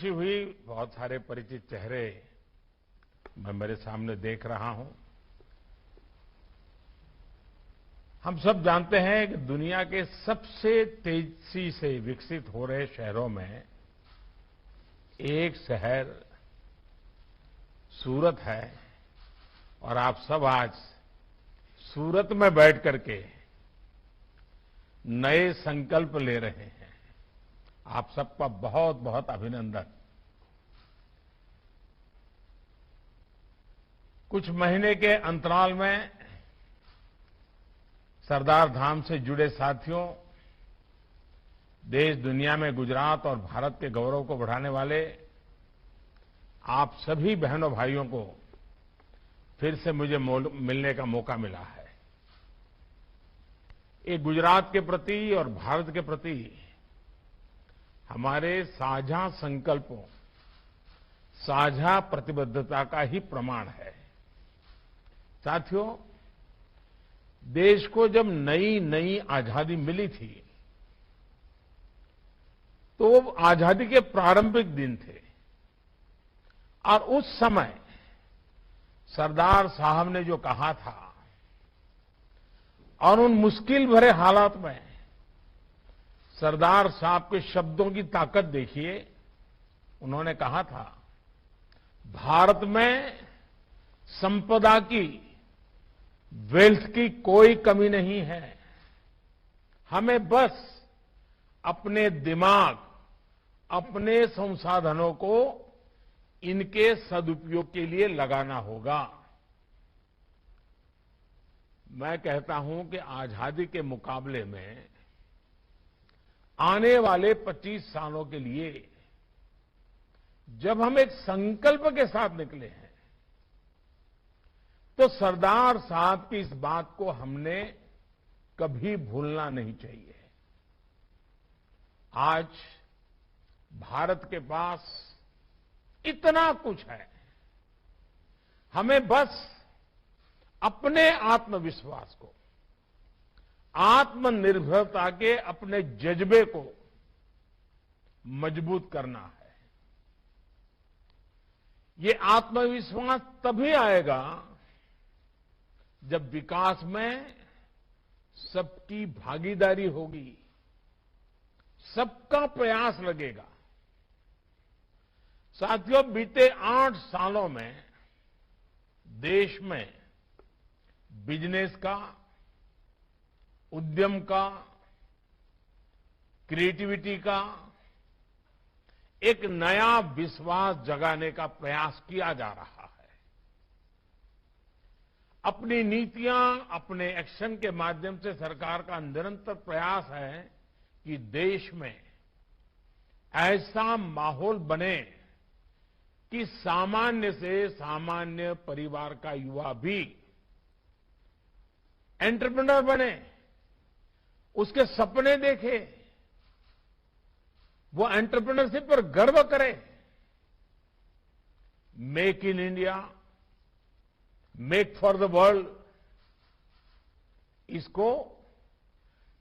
खुशी हुई, बहुत सारे परिचित चेहरे मैं मेरे सामने देख रहा हूं। हम सब जानते हैं कि दुनिया के सबसे तेजी से विकसित हो रहे शहरों में एक शहर सूरत है और आप सब आज सूरत में बैठ करके नए संकल्प ले रहे हैं। आप सबका बहुत बहुत अभिनंदन। कुछ महीने के अंतराल में सरदार धाम से जुड़े साथियों, देश दुनिया में गुजरात और भारत के गौरव को बढ़ाने वाले आप सभी बहनों भाइयों को फिर से मुझे मिलने का मौका मिला है। ये गुजरात के प्रति और भारत के प्रति हमारे साझा संकल्पों, साझा प्रतिबद्धता का ही प्रमाण है। साथियों, देश को जब नई नई आजादी मिली थी तो वो आजादी के प्रारंभिक दिन थे और उस समय सरदार साहब ने जो कहा था और उन मुश्किल भरे हालात में सरदार साहब के शब्दों की ताकत देखिए। उन्होंने कहा था, भारत में संपदा की, वेल्थ की कोई कमी नहीं है। हमें बस अपने दिमाग, अपने संसाधनों को इनके सदुपयोग के लिए लगाना होगा। मैं कहता हूं कि आजादी के मुकाबले में आने वाले 25 सालों के लिए जब हम एक संकल्प के साथ निकले हैं तो सरदार साहब की इस बात को हमने कभी भूलना नहीं चाहिए। आज भारत के पास इतना कुछ है, हमें बस अपने आत्मविश्वास को, आत्मनिर्भरता के अपने जज्बे को मजबूत करना है। ये आत्मविश्वास तभी आएगा जब विकास में सबकी भागीदारी होगी, सबका प्रयास लगेगा। साथियों, बीते 8 सालों में देश में बिजनेस का, उद्यम का, क्रिएटिविटी का एक नया विश्वास जगाने का प्रयास किया जा रहा है। अपनी नीतियां, अपने एक्शन के माध्यम से सरकार का निरंतर प्रयास है कि देश में ऐसा माहौल बने कि सामान्य से सामान्य परिवार का युवा भी एंटरप्रेन्योर बने, उसके सपने देखे, वो एंटरप्रेन्योरशिप पर गर्व करे। Make in India, make for the world, इसको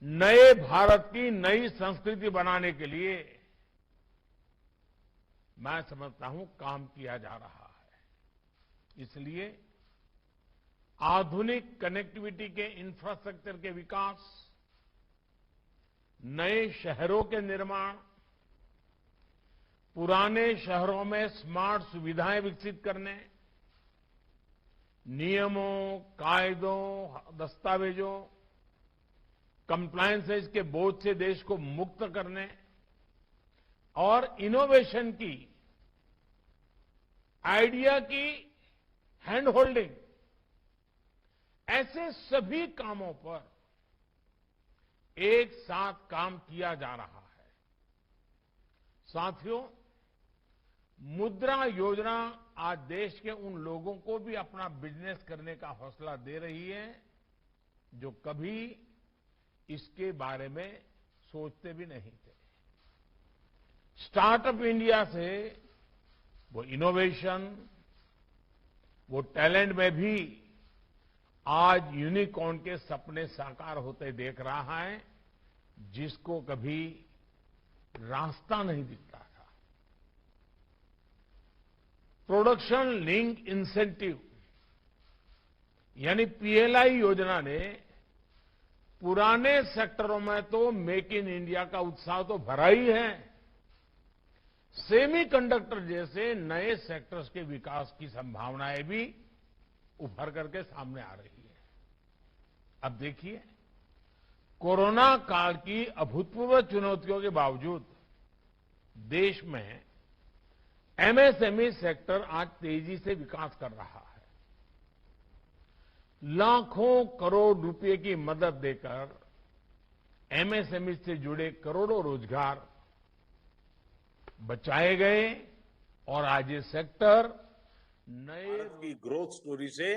नए भारत की नई संस्कृति बनाने के लिए मैं समझता हूं काम किया जा रहा है। इसलिए आधुनिक कनेक्टिविटी के इंफ्रास्ट्रक्चर के विकास, नए शहरों के निर्माण, पुराने शहरों में स्मार्ट सुविधाएं विकसित करने, नियमों, कायदों, दस्तावेजों, कंप्लायंसेस के बोझ से देश को मुक्त करने और इनोवेशन की, आइडिया की हैंड होल्डिंग, ऐसे सभी कामों पर एक साथ काम किया जा रहा है। साथियों, मुद्रा योजना आज देश के उन लोगों को भी अपना बिजनेस करने का हौसला दे रही है जो कभी इसके बारे में सोचते भी नहीं थे। स्टार्टअप इंडिया से वो इनोवेशन, वो टैलेंट में भी आज यूनिकॉर्न के सपने साकार होते देख रहा है, जिसको कभी रास्ता नहीं दिखता था। प्रोडक्शन लिंक इंसेंटिव यानी पीएलआई योजना ने पुराने सेक्टरों में तो मेक इन इंडिया का उत्साह तो भरा ही है, सेमीकंडक्टर जैसे नए सेक्टर्स के विकास की संभावनाएं भी उभर करके सामने आ रही है। अब देखिए, कोरोना काल की अभूतपूर्व चुनौतियों के बावजूद देश में एमएसएमई सेक्टर आज तेजी से विकास कर रहा है। लाखों करोड़ रुपए की मदद देकर एमएसएमई से जुड़े करोड़ों रोजगार बचाए गए और आज ये सेक्टर नए भारत की ग्रोथ स्टोरी से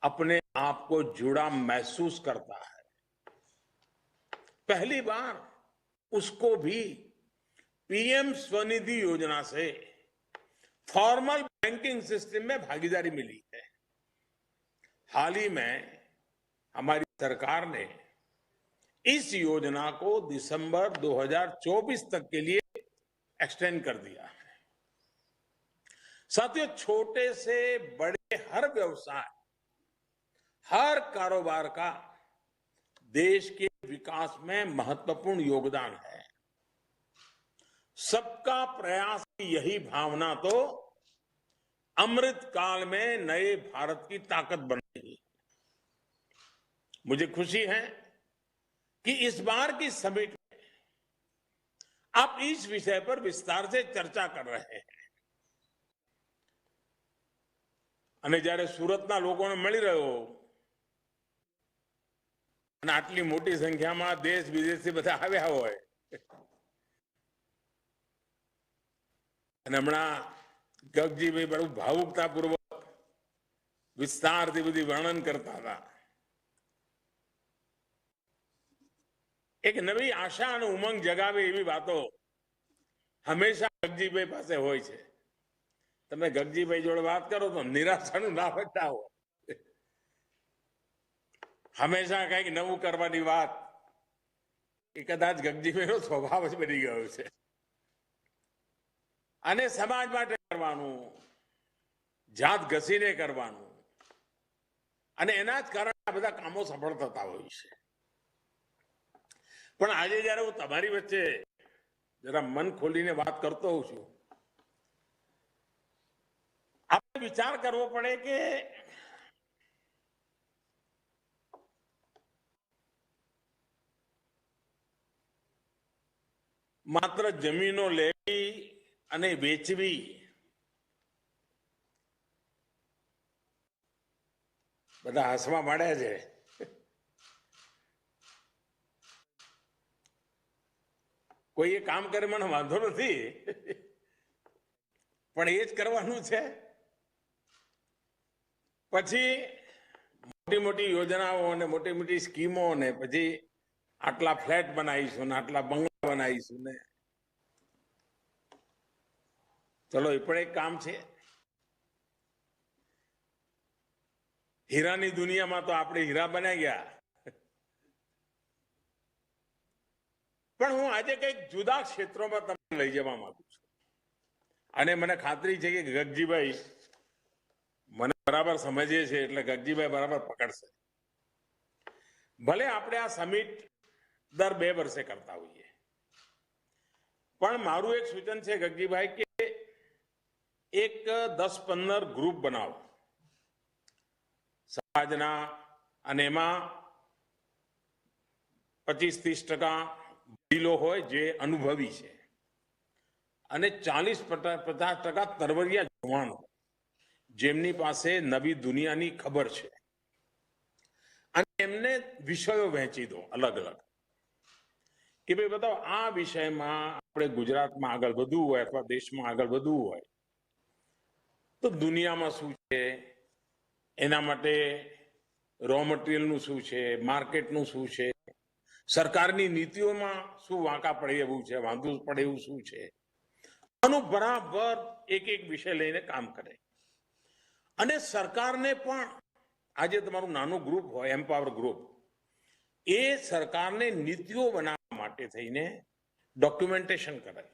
अपने आप को जुड़ा महसूस करता है। पहली बार उसको भी पीएम स्वनिधि योजना से फॉर्मल बैंकिंग सिस्टम में भागीदारी मिली है। हाल ही में हमारी सरकार ने इस योजना को दिसंबर 2024 तक के लिए एक्सटेंड कर दिया है। साथियों, छोटे से बड़े हर व्यवसाय, हर कारोबार का देश के विकास में महत्वपूर्ण योगदान है। सबका प्रयास की यही भावना तो अमृत काल में नए भारत की ताकत बनेगी। मुझे खुशी है कि इस बार की समिट में आप इस विषय पर विस्तार से चर्चा कर रहे हैं અને જ્યારે સુરતના લોકોને મળી રહ્યો અને આટલી મોટી સંખ્યામાં દેશ વિદેશથી બધા આવ્યા હોય અને હમણાં ગગજીભાઈ બહુ ભાવુકતાપૂર્વક વિસ્તારથી બધી વર્ણન કરતા હતા। એક નવી આશા અને ઉમંગ જગાવે એવી વાતો હંમેશા ગગજીભાઈ પાસે હોય છે। તમે ગગજીભાઈ જોડે વાત કરો તો નિરાશાનું ના બચતા હો, હંમેશા કંઈક નવું કરવાની વાત એ કદાચ ગગજીભાઈનો સ્વભાવ જ બની ગયો છે અને સમાજ માટે કરવાનું, જાત ઘસીને કરવાનું અને એના જ કારણે આ બધા કામો સફળ થતા હોય છે। પણ આજે જ્યારે હું તમારી વચ્ચે જરા મન ખોલીને વાત કરતો હોઉં છું, આપણે વિચાર કરવો પડે કે માત્ર જમીનો લેવી અને વેચવી બધા હસવા માંડ્યા છે। કોઈ એ કામ કરે મને વાંધો નથી, પણ એ જ કરવાનું છે। પછી મોટી મોટી યોજનાઓ અને મોટી મોટી સ્કીમો ને પછી આટલા ફ્લેટ બનાવીશું ને આટલા બંગલા બનાવીશું ને, ચલો એ પણ એક કામ છે। હીરાની દુનિયામાં તો આપણે હીરા બન્યા ગયા, પણ હું આજે કંઈક જુદા ક્ષેત્રોમાં તમને લઈ જવા માંગુ છું અને મને ખાતરી છે કે ગગજીભાઈ મને બરાબર સમજે છે એટલે ગગજીભાઈ બરાબર પકડશે। ભલે આપણે આ સમિટ દર 2 વર્ષે કરતા હોઈએ, પણ મારું એક સૂચન છે ગગજીભાઈ કે એક 10-15 ગ્રુપ બનાવો સમાજના અને એમાં 25-30% વડીલો હોય જે અનુભવી છે અને 40-50% તરવરિયા જવાનો જેમની પાસે નવી દુનિયાની ખબર છે અને એમને વિષયો વહેંચી દો અલગ અલગ કે ભાઈ બતાવો આ વિષયમાં આપણે ગુજરાતમાં આગળ વધવું હોય અથવા દેશમાં આગળ વધવું હોય તો દુનિયામાં શું છે, એના માટે રો મટીરિયલનું શું છે, માર્કેટનું શું છે, સરકારની નીતિઓમાં શું વાંકા પડે એવું છે, વાંધો પડે એવું શું છે, આનું બરાબર એક એક વિષય લઈને કામ કરે। અને સરકારને પણ આજે તમારું નાનું ગ્રુપ હોય એમ્પાવર ગ્રુપ, એ સરકારને નીતિઓ બનાવવા માટે થઈને ડોક્યુમેન્ટેશન કરે।